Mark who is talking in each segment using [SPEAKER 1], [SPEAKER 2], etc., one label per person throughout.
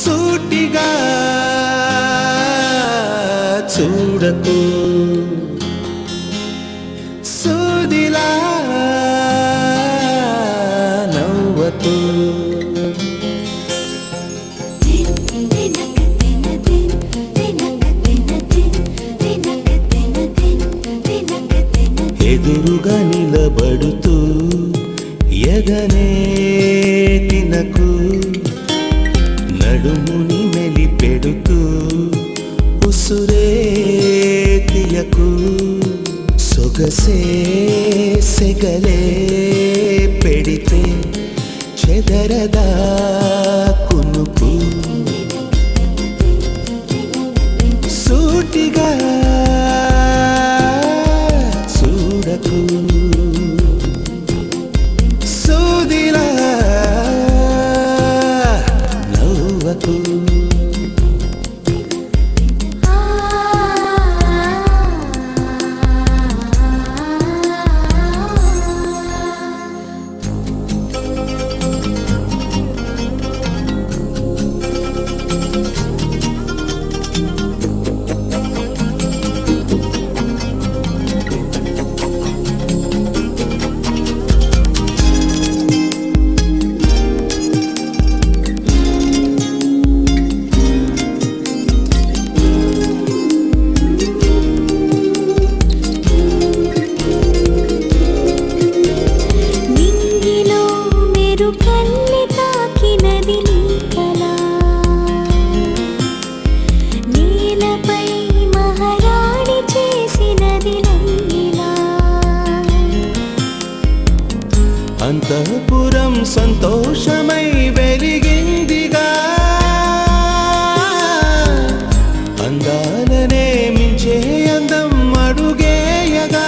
[SPEAKER 1] సూటిగా చూడకు సూదిలా నవ్వకు ఎదురుగా నిలబడుతూ ఎగనే తినకు నడుముని మెలిపెడుతూ ఉసురే తీయకు సొగసే సెగలే పెడితే చెదరదా కునుకు సూటిగా చూడకు సూదిలా నవ్వకు అంతఃపురం సంతోషమై వెలిగిందిగా అందాలనే మించే అందం అడుగేయగా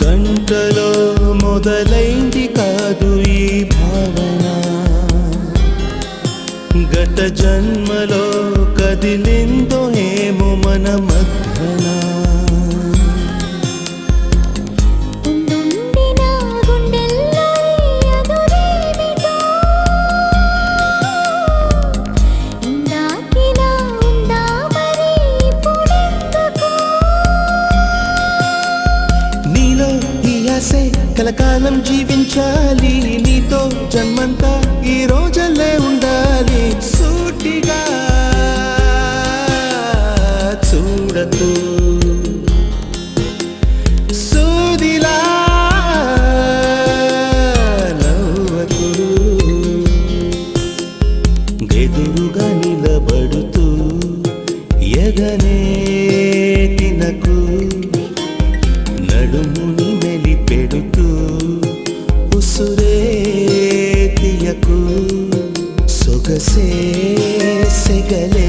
[SPEAKER 1] గంటలో మొదలైంది కాదు ఈ భావన గత జన్మలో కదిలిందో ఏమో మన మధ్యన కలకాలం జీవించాలి నీతో జన్మంతా ఈ రోజులే ఉండాలి సూటిగా చూడకు సూదిలా నవ్వకు ఎదురుగా నిలబడుతూ ఎగనే తినకు నడుముని మెలిపెడుతూ ఉసురే తీయకు సొగసే సెగలే